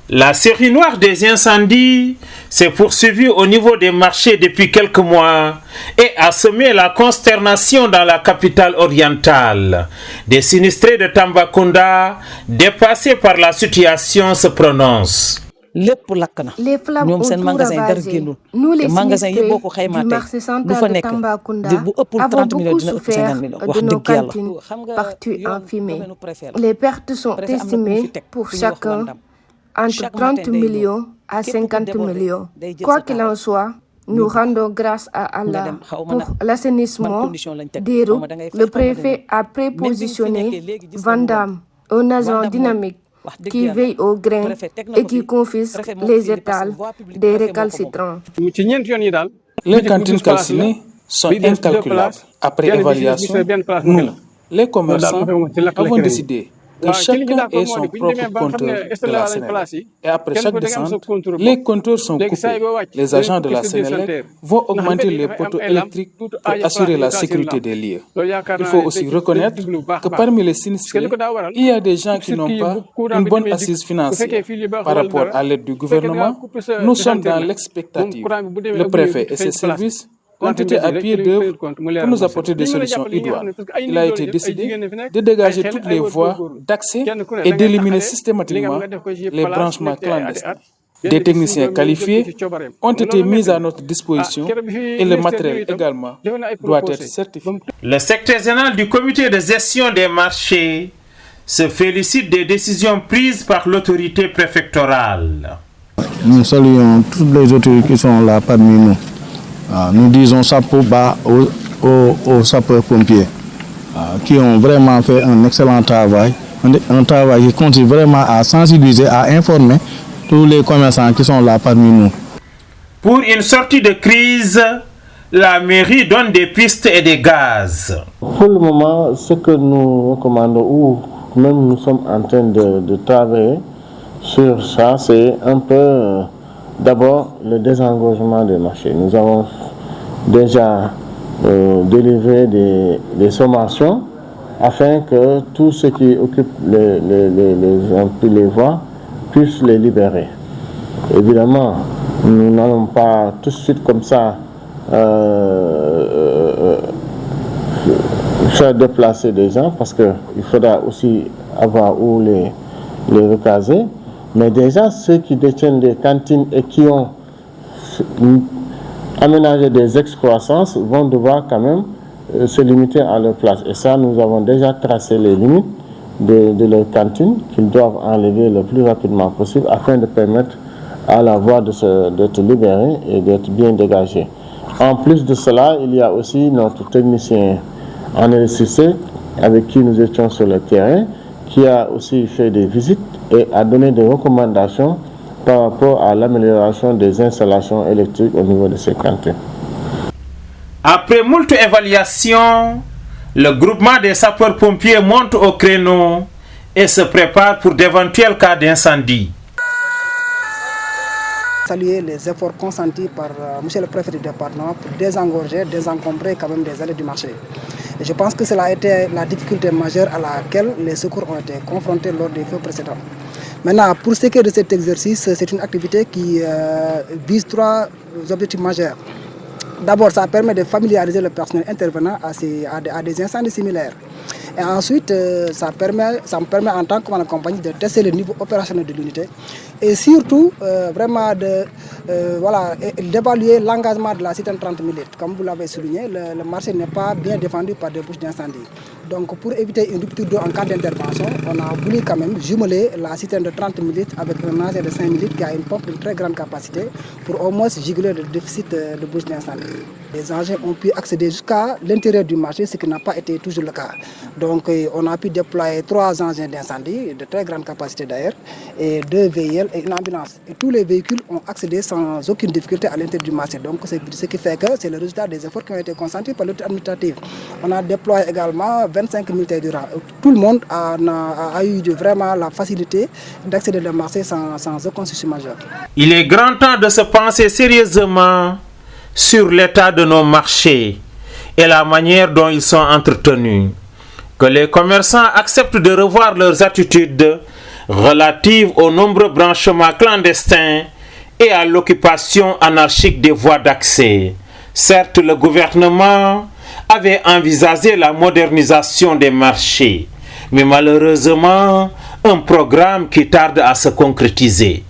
La série noire des incendies s'est poursuivie au niveau des marchés depuis quelques mois et a semé la consternation dans la capitale orientale. Des sinistrés de Tambacounda, dépassés par la situation, se prononcent. Les flammes ont tout ravagé. Nous, les sinistrés du marché central de Tambacounda, avons beaucoup souffert de nos cantines parties en fumée. Les pertes sont estimées pour chacun entre 30 millions à 50 millions. Quoi qu'il en soit, nous rendons grâce à Allah pour l'assainissement des routes. Le préfet a prépositionné Vandam, un agent dynamique qui veille au grain et qui confisque les étals des récalcitrants. Les cantines calcinées sont incalculables. Après évaluation, nous, les commerçants, avons décidé que chacun ait son propre compteur de la Sénélec. Et après chaque descente, les compteurs sont coupés. Les agents de la Sénélec vont augmenter les poteaux électriques pour assurer la sécurité des lieux. Il faut aussi reconnaître que parmi les sinistrés, il y a des gens qui n'ont pas une bonne assise financière. Par rapport à l'aide du gouvernement, nous sommes dans l'expectative. Le préfet et ses services ont été à pied d'œuvre pour nous apporter des solutions idoines. Il a été décidé de dégager toutes les voies d'accès et d'éliminer systématiquement les branchements clandestins. Des techniciens qualifiés ont été mis à notre disposition et le matériel également doit être certifié. Le secrétaire général du comité de gestion des marchés se félicite des décisions prises par l'autorité préfectorale. Nous saluons toutes les autorités qui sont là parmi nous. Nous disons chapeau bas aux sapeurs-pompiers qui ont vraiment fait un excellent travail, un travail qui continue vraiment à sensibiliser, à informer tous les commerçants qui sont là parmi nous. Pour une sortie de crise, la mairie donne des pistes et des gaz. Pour le moment, ce que nous recommandons, ou même nous sommes en train de travailler sur ça, c'est un peu... D'abord, le désengorgement des marchés. Nous avons déjà délivré des sommations afin que tous ceux qui occupent les voies puissent les libérer. Évidemment, nous n'allons pas tout de suite comme ça faire déplacer des gens parce qu'il faudra aussi avoir où les recaser. Mais déjà, ceux qui détiennent des cantines et qui ont aménagé des excroissances vont devoir quand même se limiter à leur place. Et ça, nous avons déjà tracé les limites de leur cantine qu'ils doivent enlever le plus rapidement possible afin de permettre à la voie d'être libérée et d'être bien dégagée. En plus de cela, il y a aussi notre technicien en électricité avec qui nous étions sur le terrain, qui a aussi fait des visites et a donné des recommandations par rapport à l'amélioration des installations électriques au niveau de ces cantines. Après moult évaluations, le groupement des sapeurs-pompiers monte au créneau et se prépare pour d'éventuels cas d'incendie. Saluer les efforts consentis par monsieur le préfet du département pour désengorger, désencombrer quand même des allées du marché. Et je pense que cela a été la difficulté majeure à laquelle les secours ont été confrontés lors des feux précédents. Maintenant, pour ce qui est de cet exercice, c'est une activité qui vise trois objectifs majeurs. D'abord, ça permet de familiariser le personnel intervenant à des incendies similaires. Et ensuite, ça me permet en tant que compagnie de tester le niveau opérationnel de l'unité et surtout vraiment d'évaluer l'engagement de la citerne 30 000 litres. Comme vous l'avez souligné, le marché n'est pas bien défendu par des bouches d'incendie. Donc pour éviter une rupture d'eau en cas d'intervention, on a voulu quand même jumeler la citerne de 30 000 litres avec un engin de 5 000 litres qui a une pompe de très grande capacité pour au moins juguler le déficit de bouches d'incendie. Les engins ont pu accéder jusqu'à l'intérieur du marché, ce qui n'a pas été toujours le cas. Donc on a pu déployer 3 engins d'incendie de très grande capacité d'ailleurs et 2 VIL et une ambulance. Et tous les véhicules ont accédé sans aucune difficulté à l'intérieur du marché. Donc c'est ce qui fait que c'est le résultat des efforts qui ont été consentis par l'autorité administrative. On a déployé également 25 militaires durant. Tout le monde a eu vraiment la facilité d'accéder au marché sans aucun souci majeur. Il est grand temps de se penser sérieusement sur l'état de nos marchés et la manière dont ils sont entretenus. Que les commerçants acceptent de revoir leurs attitudes relative aux nombreux branchements clandestins et à l'occupation anarchique des voies d'accès. Certes, le gouvernement avait envisagé la modernisation des marchés, mais malheureusement, un programme qui tarde à se concrétiser.